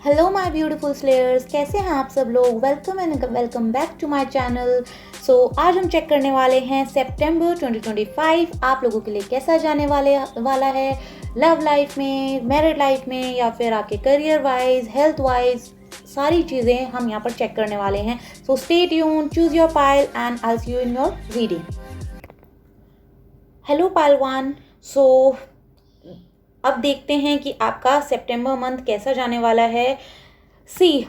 Hello my beautiful slayers, कैसे हैं आप सब लोग। Welcome and welcome back to my channel. So आज हम चेक करने वाले हैं सितंबर 2025 आप लोगों के लिए कैसा जाने वाला है लव लाइफ में, मैरिड लाइफ में, या फिर आपके करियर वाइज, हेल्थ वाइज। सारी चीज़ें हम यहाँ पर चेक करने वाले हैं। So stay tuned, choose your pile and I see you in your reading. Hello pile one. So अब देखते हैं कि आपका सितंबर मंथ कैसा जाने वाला है। सी,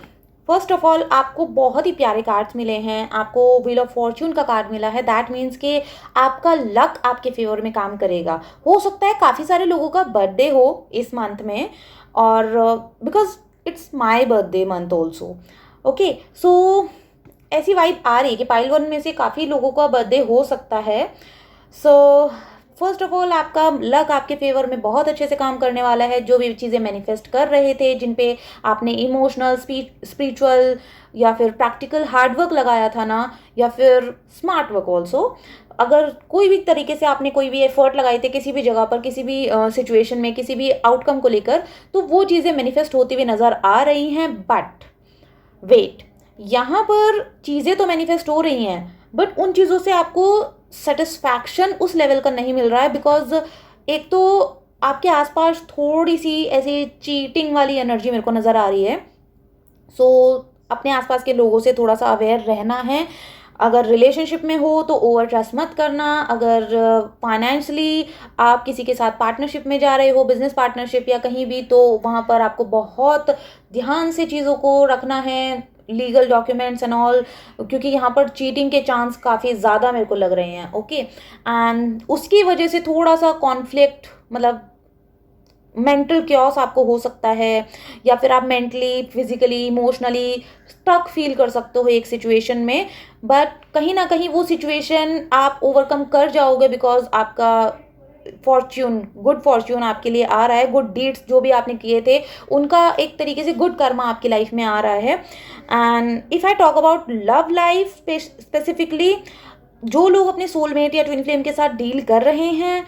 फर्स्ट ऑफ ऑल आपको बहुत ही प्यारे कार्ड्स मिले हैं। आपको व्हील ऑफ फॉर्च्यून का कार्ड मिला है। दैट मीन्स कि आपका लक आपके फेवर में काम करेगा। हो सकता है काफ़ी सारे लोगों का बर्थडे हो इस मंथ में, और because it's my birthday month also. Okay, so ऐसी वाइब आ रही है कि पाइल वन में से काफ़ी लोगों का बर्थडे हो सकता है। सो फर्स्ट ऑफ ऑल आपका लक आपके फेवर में बहुत अच्छे से काम करने वाला है। जो भी चीज़ें मैनिफेस्ट कर रहे थे, जिन पे आपने इमोशनल, स्पिरिचुअल या फिर प्रैक्टिकल हार्डवर्क लगाया था ना, या फिर स्मार्ट वर्क ऑल्सो, अगर कोई भी तरीके से आपने कोई भी एफर्ट लगाए थे किसी भी जगह पर, किसी भी सिचुएशन में, किसी भी आउटकम को लेकर, तो वो चीज़ें मैनिफेस्ट होती हुई नज़र आ रही हैं। बट वेट, यहाँ पर चीज़ें तो मैनिफेस्ट हो रही हैं, बट उन चीज़ों से आपको सेटिस्फैक्शन उस लेवल का नहीं मिल रहा है। बिकॉज एक तो आपके आसपास थोड़ी सी ऐसी चीटिंग वाली एनर्जी मेरे को नज़र आ रही है। सो अपने आसपास के लोगों से थोड़ा सा अवेयर रहना है। अगर रिलेशनशिप में हो तो ओवर ट्रस्ट मत करना। अगर फाइनेंशियली आप किसी के साथ पार्टनरशिप में जा रहे हो, बिजनेस पार्टनरशिप या कहीं भी, तो वहाँ पर आपको बहुत ध्यान से चीज़ों को रखना है, लीगल डॉक्यूमेंट्स एंड ऑल, क्योंकि यहाँ पर चीटिंग के चांस काफ़ी ज़्यादा मेरे को लग रहे हैं। ओके, एंड उसकी वजह से थोड़ा सा कॉन्फ्लिक्ट, मतलब मेंटल क्योस आपको हो सकता है, या फिर आप mentally, physically, emotionally stuck feel कर सकते हो एक सिचुएशन में। बट कहीं ना कहीं वो सिचुएशन आप ओवरकम कर जाओगे, बिकॉज आपका फॉर्च्यून, गुड फॉर्च्यून आपके लिए आ रहा है। गुड डीड्स जो भी आपने किए थे, उनका एक तरीके से गुड कर्मा आपकी लाइफ में आ रहा है। And if I talk about love life specifically, जो लोग अपने सोलमेट या ट्विन फ्लेम के साथ डील कर रहे हैं,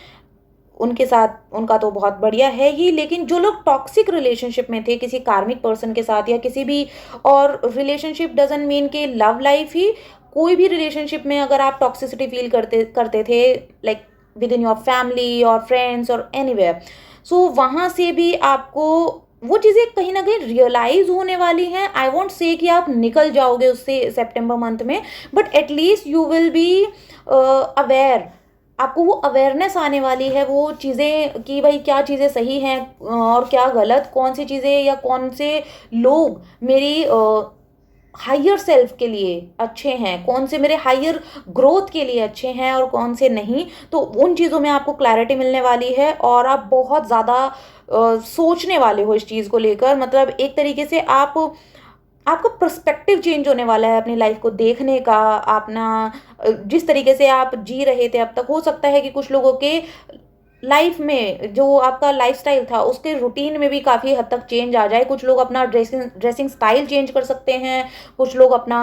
उनके साथ उनका तो बहुत बढ़िया है ही। लेकिन जो लोग टॉक्सिक रिलेशनशिप में थे किसी कार्मिक पर्सन के साथ, या किसी भी, और रिलेशनशिप डजंट मीन के लव लाइफ ही, कोई भी रिलेशनशिप में अगर आप टॉक्सिसिटी फील करते करते थे, like with in your family और फ्रेंड्स और एनीवेयर, सो वहाँ से भी आपको वो चीज़ें कहीं ना कहीं रियलाइज होने वाली हैं। आई वॉन्ट से कि आप निकल जाओगे उससे सितंबर मंथ में, but at least you will be aware. आपको वो अवेयरनेस आने वाली है वो चीज़ें कि भाई क्या चीज़ें सही हैं और क्या गलत, कौन सी चीज़ें या कौन से लोग मेरी हायर सेल्फ के लिए अच्छे हैं, कौन से मेरे हायर ग्रोथ के लिए अच्छे हैं और कौन से नहीं। तो उन चीज़ों में आपको क्लैरिटी मिलने वाली है, और आप बहुत ज़्यादा सोचने वाले हो इस चीज़ को लेकर। मतलब एक तरीके से आपका पर्सपेक्टिव चेंज होने वाला है अपनी लाइफ को देखने का। अपना जिस तरीके से आप जी रहे थे अब तक, हो सकता है कि कुछ लोगों के लाइफ में जो आपका लाइफस्टाइल था उसके रूटीन में भी काफ़ी हद तक चेंज आ जाए। कुछ लोग अपना ड्रेसिंग स्टाइल चेंज कर सकते हैं, कुछ लोग अपना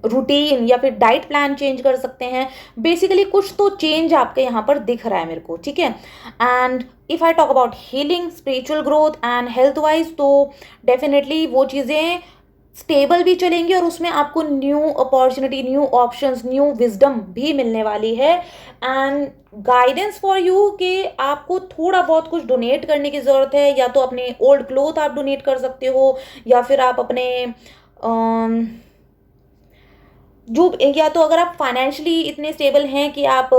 रूटीन या फिर डाइट प्लान चेंज कर सकते हैं। बेसिकली कुछ तो चेंज आपके यहाँ पर दिख रहा है मेरे को, ठीक है। And if I talk about healing, spiritual growth and health wise, तो डेफिनेटली वो चीज़ें स्टेबल भी चलेंगी, और उसमें आपको new opportunity, new options, new wisdom भी मिलने वाली है। एंड गाइडेंस फॉर यू कि आपको थोड़ा बहुत कुछ डोनेट करने की ज़रूरत है। या तो अपने ओल्ड क्लोथ आप डोनेट कर सकते हो, या फिर आप अपने जो, या तो अगर आप फाइनेंशियली इतने स्टेबल हैं कि आप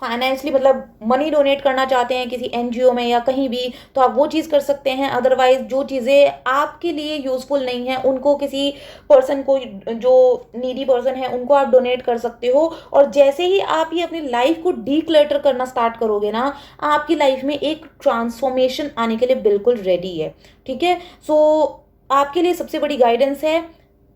फाइनेंशियली, मतलब मनी डोनेट करना चाहते हैं किसी एनजीओ में या कहीं भी, तो आप वो चीज़ कर सकते हैं। अदरवाइज जो चीज़ें आपके लिए यूज़फुल नहीं हैं, उनको किसी पर्सन को, जो नीडी पर्सन है, उनको आप डोनेट कर सकते हो। और जैसे ही आप ये अपनी लाइफ को डीक्लटर करना स्टार्ट करोगे ना, आपकी लाइफ में एक ट्रांसफॉर्मेशन आने के लिए बिल्कुल रेडी है, ठीक है। सो आपके लिए सबसे बड़ी गाइडेंस है,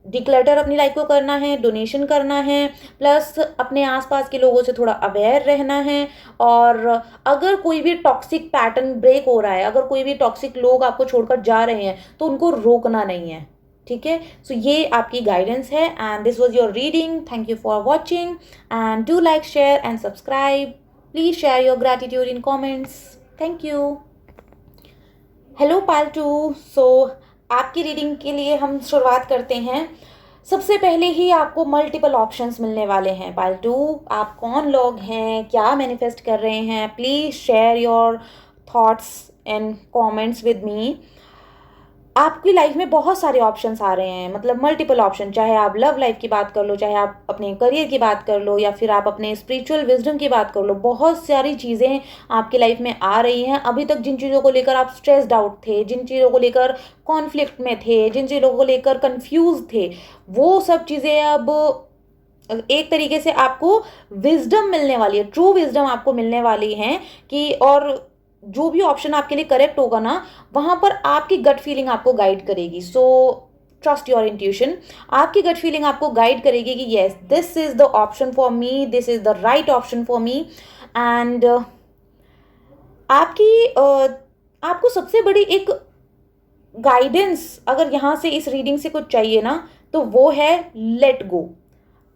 डिक्लटर अपनी लाइफ को करना है, डोनेशन करना है, प्लस अपने आसपास के लोगों से थोड़ा अवेयर रहना है। और अगर कोई भी टॉक्सिक पैटर्न ब्रेक हो रहा है, अगर कोई भी टॉक्सिक लोग आपको छोड़कर जा रहे हैं, तो उनको रोकना नहीं है, ठीक है। सो ये आपकी गाइडेंस है। And this was your reading. Thank you for watching, and do like, share and subscribe. Please share your gratitude in comments. Thank you. Hello पालतू। सो आपकी रीडिंग के लिए हम शुरुआत करते हैं। सबसे पहले ही आपको मल्टीपल ऑप्शंस मिलने वाले हैं पालतू। आप कौन लोग हैं, क्या मैनिफेस्ट कर रहे हैं, please share your thoughts and comments with me. आपकी लाइफ में बहुत सारे ऑप्शंस आ रहे हैं, मतलब मल्टीपल ऑप्शन, चाहे आप लव लाइफ की बात कर लो, चाहे आप अपने करियर की बात कर लो, या फिर आप अपने स्पिरिचुअल विजडम की बात कर लो। बहुत सारी चीज़ें आपकी लाइफ में आ रही हैं। अभी तक जिन चीज़ों को लेकर आप स्ट्रेस्ड आउट थे, जिन चीज़ों को लेकर कॉन्फ्लिक्ट में थे, जिन चीज़ों को लेकर कंफ्यूज थे, वो सब चीज़ें अब एक तरीके से आपको विजडम मिलने वाली है, ट्रू विजडम आपको मिलने वाली है कि, और जो भी ऑप्शन आपके लिए करेक्ट होगा ना, वहां पर आपकी गट फीलिंग आपको गाइड करेगी। So trust your intuition. आपकी गट फीलिंग आपको गाइड करेगी कि yes, this is the option for me, this is the right option for me. And आपकी आपको सबसे बड़ी एक गाइडेंस अगर यहाँ से इस रीडिंग से कुछ चाहिए ना, तो वो है लेट गो।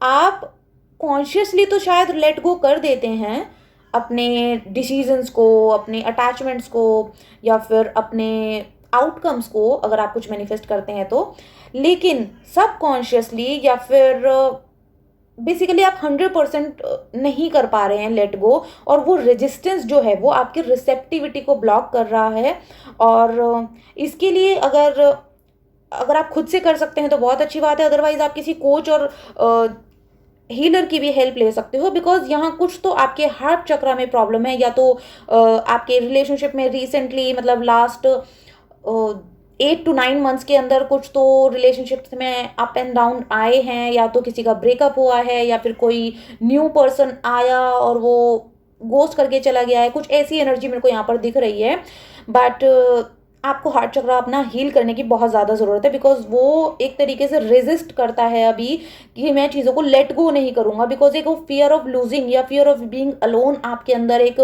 आप कॉन्शियसली तो शायद लेट गो कर देते हैं अपने डिसीजंस को, अपने अटैचमेंट्स को, या फिर अपने आउटकम्स को, अगर आप कुछ मैनिफेस्ट करते हैं तो। लेकिन सब कॉन्शियसली या फिर बेसिकली आप 100% नहीं कर पा रहे हैं लेट गो, और वो रेजिस्टेंस जो है वो आपकी रिसेप्टिविटी को ब्लॉक कर रहा है। और इसके लिए अगर अगर आप खुद से कर सकते हैं तो बहुत अच्छी बात है, अदरवाइज आप किसी कोच और हीलर की भी हेल्प ले सकते हो। बिकॉज यहाँ कुछ तो आपके हार्ट चक्रा में प्रॉब्लम है, या तो आपके रिलेशनशिप में रिसेंटली, मतलब लास्ट 8 to 9 मंथ्स के अंदर कुछ तो रिलेशनशिप में अप एंड डाउन आए हैं, या तो किसी का ब्रेकअप हुआ है, या फिर कोई न्यू पर्सन आया और वो गोस्ट करके चला गया है। कुछ ऐसी एनर्जी मेरे को यहाँ पर दिख रही है। बट आपको हार्ट चक्र अपना हील करने की बहुत ज़्यादा ज़रूरत है, बिकॉज वो एक तरीके से रेजिस्ट करता है अभी कि मैं चीज़ों को लेट गो नहीं करूँगा। बिकॉज एक वो फियर ऑफ लूजिंग या फियर ऑफ बीइंग अलोन आपके अंदर एक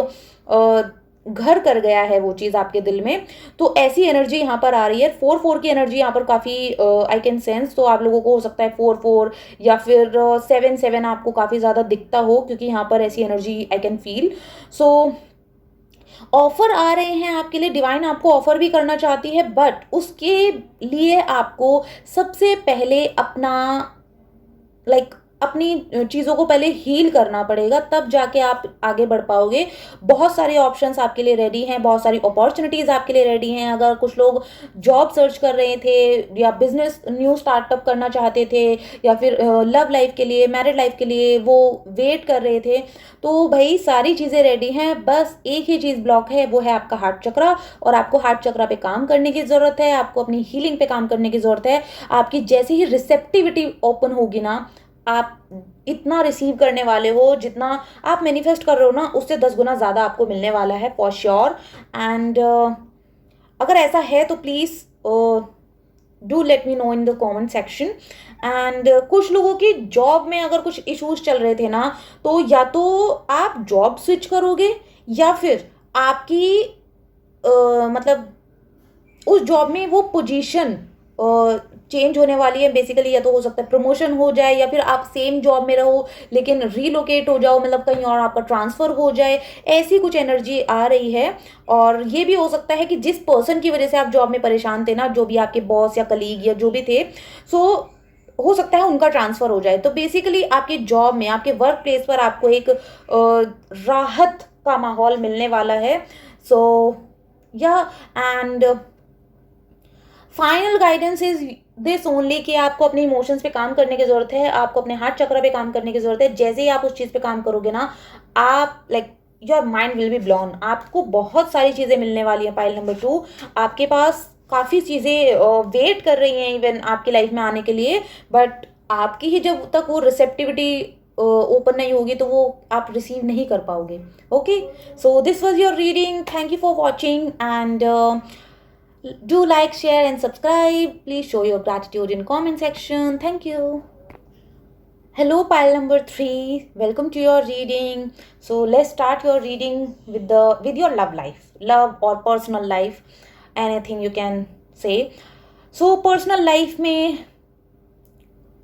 घर कर गया है वो चीज़ आपके दिल में। तो ऐसी एनर्जी यहाँ पर आ रही है। 4-4 की एनर्जी यहाँ पर काफ़ी आई कैन सेंस। तो आप लोगों को हो सकता है 4-4 या फिर 7-7 आपको काफ़ी ज़्यादा दिखता हो, क्योंकि यहाँ पर ऐसी energy I can feel. So offer आ रहे हैं आपके लिए, डिवाइन आपको ऑफर भी करना चाहती है, बट उसके लिए आपको सबसे पहले अपना अपनी चीज़ों को पहले हील करना पड़ेगा, तब जाके आप आगे बढ़ पाओगे। बहुत सारे ऑप्शंस आपके लिए रेडी हैं, बहुत सारी अपॉर्चुनिटीज़ आपके लिए रेडी हैं। अगर कुछ लोग जॉब सर्च कर रहे थे, या बिजनेस न्यू स्टार्टअप करना चाहते थे, या फिर लव लाइफ के लिए, मैरिड लाइफ के लिए वो वेट कर रहे थे, तो भाई सारी चीज़ें रेडी हैं। बस एक ही चीज़ ब्लॉक है, वो है आपका हार्ट चक्रा। और आपको हार्ट चक्रा पे काम करने की ज़रूरत है, आपको अपनी हीलिंग पे काम करने की ज़रूरत है। आपकी जैसे ही रिसेप्टिविटी ओपन होगी ना, आप इतना रिसीव करने वाले हो, जितना आप मैनिफेस्ट कर रहे हो ना, उससे 10 गुना ज़्यादा आपको मिलने वाला है फॉर श्योर। एंड अगर ऐसा है तो please do let me know in the comment section. And कुछ लोगों की जॉब में अगर कुछ इश्यूज चल रहे थे ना, तो या तो आप जॉब स्विच करोगे, या फिर आपकी मतलब उस जॉब में वो पोजीशन चेंज होने वाली है बेसिकली। या तो हो सकता है प्रमोशन हो जाए, या फिर आप सेम जॉब में रहो लेकिन रीलोकेट हो जाओ, मतलब कहीं और आपका ट्रांसफ़र हो जाए। ऐसी कुछ एनर्जी आ रही है। और ये भी हो सकता है कि जिस पर्सन की वजह से आप जॉब में परेशान थे ना, जो भी आपके बॉस या कलीग या जो भी थे, सो हो सकता है उनका ट्रांसफ़र हो जाए। तो बेसिकली आपके जॉब में, आपके वर्क प्लेस पर आपको एक राहत का माहौल मिलने वाला है। सो या and final guidance is this only कि आपको अपने इमोशंस पे काम करने की ज़रूरत है, आपको अपने हार्ट चक्र पे काम करने की ज़रूरत है। जैसे ही आप उस चीज़ पे काम करोगे ना, आप your mind will be blown. आपको बहुत सारी चीज़ें मिलने वाली हैं। पाइल नंबर 2, आपके पास काफ़ी चीज़ें वेट कर रही हैं इवन आपकी लाइफ में आने के लिए, बट आपकी ही जब तक वो रिसेप्टिविटी ओपन नहीं होगी तो वो आप रिसीव नहीं कर पाओगे। Okay, so this was your reading. Thank you for watching, and do like, share and subscribe. Please show your gratitude in comment section. Thank you. Hello pile number 3, welcome to your reading. So let's start your reading with your love life, love or personal life, anything you can say. So personal life में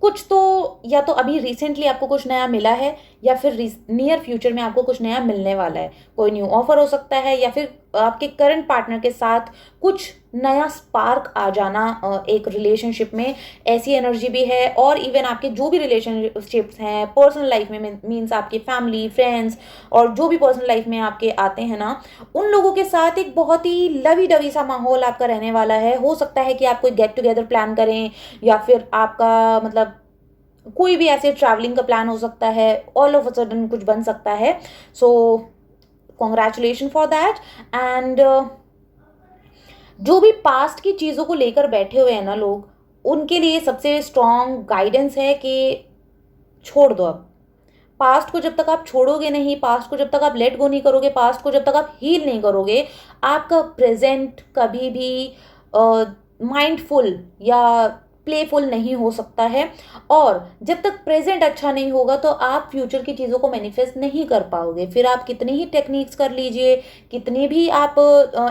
कुछ तो या तो अभी recently आपको कुछ नया मिला है, या फिर नियर फ्यूचर में आपको कुछ नया मिलने वाला है। कोई न्यू ऑफर हो सकता है, या फिर आपके करंट पार्टनर के साथ कुछ नया स्पार्क आ जाना एक रिलेशनशिप में, ऐसी एनर्जी भी है। और इवन आपके जो भी रिलेशनशिप्स हैं पर्सनल लाइफ में, मीन्स आपकी फैमिली, फ्रेंड्स, और जो भी पर्सनल लाइफ में आपके आते हैं ना, उन लोगों के साथ एक बहुत ही लवी डवी सा माहौल आपका रहने वाला है। हो सकता है कि आप कोई गेट टुगेदर प्लान करें, या फिर आपका मतलब कोई भी ऐसे ट्रैवलिंग का प्लान हो सकता है, ऑल ऑफ अ सडन कुछ बन सकता है। So congratulation for that. And जो भी पास्ट की चीज़ों को लेकर बैठे हुए हैं ना लोग, उनके लिए सबसे स्ट्रॉन्ग गाइडेंस है कि छोड़ दो अब। पास्ट को जब तक आप छोड़ोगे नहीं, पास्ट को जब तक आप लेट गो नहीं करोगे, पास्ट को जब तक आप हील नहीं करोगे, आपका प्रेजेंट कभी भी माइंडफुल या प्लेफुल नहीं हो सकता है। और जब तक प्रेजेंट अच्छा नहीं होगा तो आप फ्यूचर की चीज़ों को मैनिफेस्ट नहीं कर पाओगे। फिर आप कितनी ही टेक्निक्स कर लीजिए, कितनी भी आप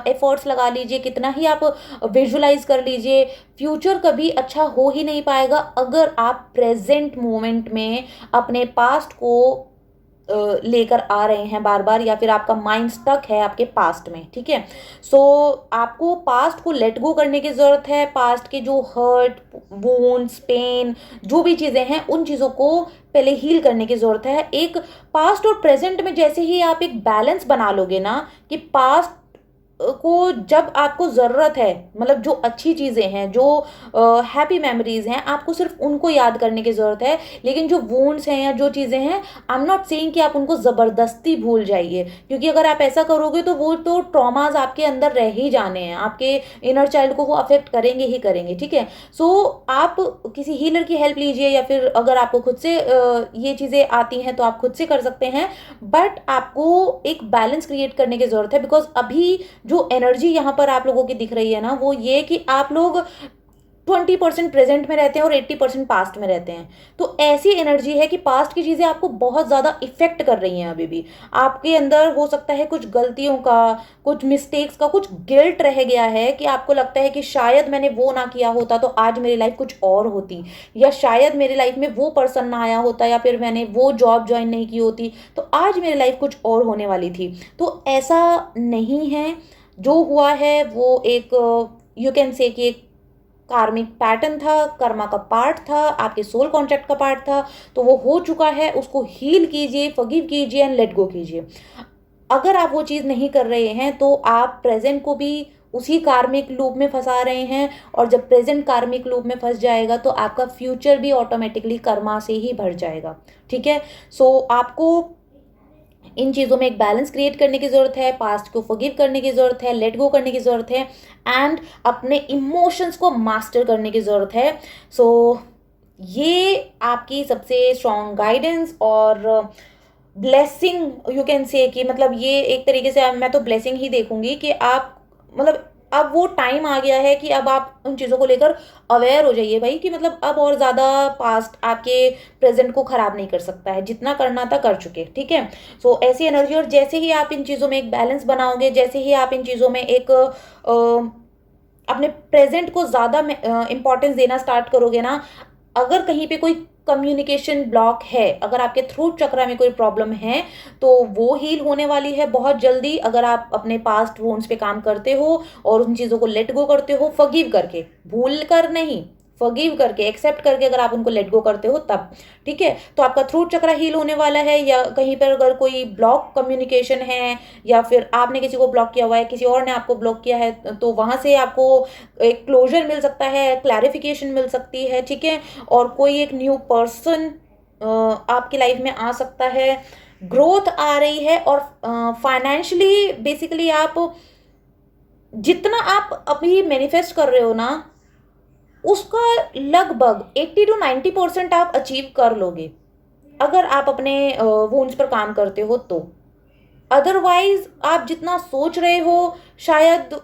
एफर्ट्स लगा लीजिए, कितना ही आप विजुलाइज कर लीजिए, फ्यूचर कभी अच्छा हो ही नहीं पाएगा अगर आप प्रेजेंट मोमेंट में अपने पास्ट को लेकर आ रहे हैं बार बार, या फिर आपका माइंड स्टक है आपके पास्ट में। ठीक है, सो आपको पास्ट को लेट गो करने की ज़रूरत है। पास्ट के जो हर्ट, वुंड्स, पेन, जो भी चीज़ें हैं, उन चीज़ों को पहले हील करने की ज़रूरत है। एक पास्ट और प्रेजेंट में जैसे ही आप एक बैलेंस बना लोगे ना, कि पास्ट को जब आपको ज़रूरत है, मतलब जो अच्छी चीज़ें हैं, जो हैप्पी मेमोरीज हैं, आपको सिर्फ उनको याद करने की ज़रूरत है। लेकिन जो वुंड्स हैं या जो चीज़ें हैं, आई एम नॉट सेइंग कि आप उनको ज़बरदस्ती भूल जाइए, क्योंकि अगर आप ऐसा करोगे तो वो तो ट्रॉमाज आपके अंदर रह ही जाने हैं, आपके इनर चाइल्ड को वो अफेक्ट करेंगे ही करेंगे। ठीक है, सो आप किसी हीलर की हेल्प लीजिए, या फिर अगर आपको खुद से ये चीज़ें आती हैं तो आप खुद से कर सकते हैं। बट आपको एक बैलेंस क्रिएट करने की ज़रूरत है, बिकॉज अभी जो एनर्जी यहाँ पर आप लोगों की दिख रही है ना, वो ये कि आप लोग 20% प्रेजेंट में रहते हैं और 80% पास्ट में रहते हैं। तो ऐसी एनर्जी है कि पास्ट की चीज़ें आपको बहुत ज़्यादा इफेक्ट कर रही हैं। अभी भी आपके अंदर हो सकता है कुछ गलतियों का, कुछ मिस्टेक्स का, कुछ गिल्ट रह गया है, कि आपको लगता है कि शायद मैंने वो ना किया होता तो आज मेरी लाइफ कुछ और होती, या शायद मेरी लाइफ में वो पर्सन ना आया होता, या फिर मैंने वो जॉब ज्वाइन नहीं की होती तो आज मेरी लाइफ कुछ और होने वाली थी। तो ऐसा नहीं है। जो हुआ है वो एक यू कैन से कि एक कार्मिक पैटर्न था, कर्मा का पार्ट था, आपके सोल कॉन्ट्रैक्ट का पार्ट था। तो वो हो चुका है, उसको हील कीजिए, फॉरगिव कीजिए एंड लेट गो कीजिए। अगर आप वो चीज़ नहीं कर रहे हैं तो आप प्रेजेंट को भी उसी कार्मिक लूप में फंसा रहे हैं, और जब प्रेजेंट कार्मिक लूप में फंस जाएगा तो आपका फ्यूचर भी ऑटोमेटिकली कर्मा से ही भर जाएगा। ठीक है, सो आपको इन चीज़ों में एक बैलेंस क्रिएट करने की ज़रूरत है, पास्ट को फॉरगिव करने की ज़रूरत है, लेट गो करने की ज़रूरत है, एंड अपने इमोशंस को मास्टर करने की ज़रूरत है। सो ये आपकी सबसे स्ट्रॉन्ग गाइडेंस और ब्लेसिंग यू कैन से, कि मतलब ये एक तरीके से मैं तो ब्लेसिंग ही देखूंगी कि आप मतलब अब वो टाइम आ गया है कि अब आप उन चीज़ों को लेकर अवेयर हो जाइए भाई, कि मतलब अब और ज़्यादा पास्ट आपके प्रेजेंट को ख़राब नहीं कर सकता है, जितना करना था कर चुके। ठीक है, सो ऐसी एनर्जी। और जैसे ही आप इन चीज़ों में एक बैलेंस बनाओगे, जैसे ही आप इन चीज़ों में एक अपने प्रेजेंट को ज़्यादा इंपॉर्टेंस देना स्टार्ट करोगे ना, अगर कहीं पे कोई कम्युनिकेशन ब्लॉक है, अगर आपके थ्रोट चक्रा में कोई प्रॉब्लम है, तो वो हील होने वाली है बहुत जल्दी, अगर आप अपने पास्ट वोन्स पे काम करते हो और उन चीज़ों को लेट गो करते हो, फॉरगिव करके, भूल कर नहीं, फॉरगिव करके, एक्सेप्ट करके अगर आप उनको लेट गो करते हो तब। ठीक है, तो आपका थ्रोट चक्रा हील होने वाला है। या कहीं पर अगर कोई ब्लॉक कम्युनिकेशन है, या फिर आपने किसी को ब्लॉक किया हुआ है, किसी और ने आपको ब्लॉक किया है, तो वहाँ से आपको एक क्लोजर मिल सकता है, क्लैरिफिकेशन मिल सकती है। ठीक है, और कोई एक न्यू पर्सन आपकी लाइफ में आ सकता है, ग्रोथ आ रही है, और फाइनेंशियली बेसिकली आप जितना आप अभी मैनिफेस्ट कर रहे हो ना, उसका लगभग 80 to 90% आप अचीव कर लोगे, अगर आप अपने वोन्स पर काम करते हो तो। अदरवाइज आप जितना सोच रहे हो, शायद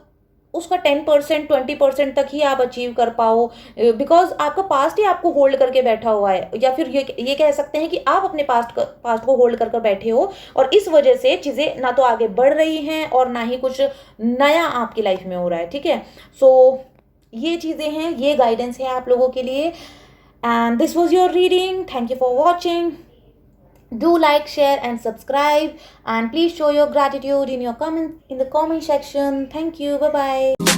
उसका 10% 20% तक ही आप अचीव कर पाओ, बिकॉज आपका पास्ट ही आपको होल्ड करके बैठा हुआ है। या फिर ये कह सकते हैं कि आप अपने पास्ट को होल्ड कर बैठे हो, और इस वजह से चीज़ें ना तो आगे बढ़ रही हैं और ना ही कुछ नया आपकी लाइफ में हो रहा है। ठीक है, सो ये चीज़ें हैं, ये गाइडेंस है आप लोगों के लिए। And this was your reading. Thank you for watching. Do like, share and subscribe, and please show your gratitude in the comment section. Thank you. Bye bye.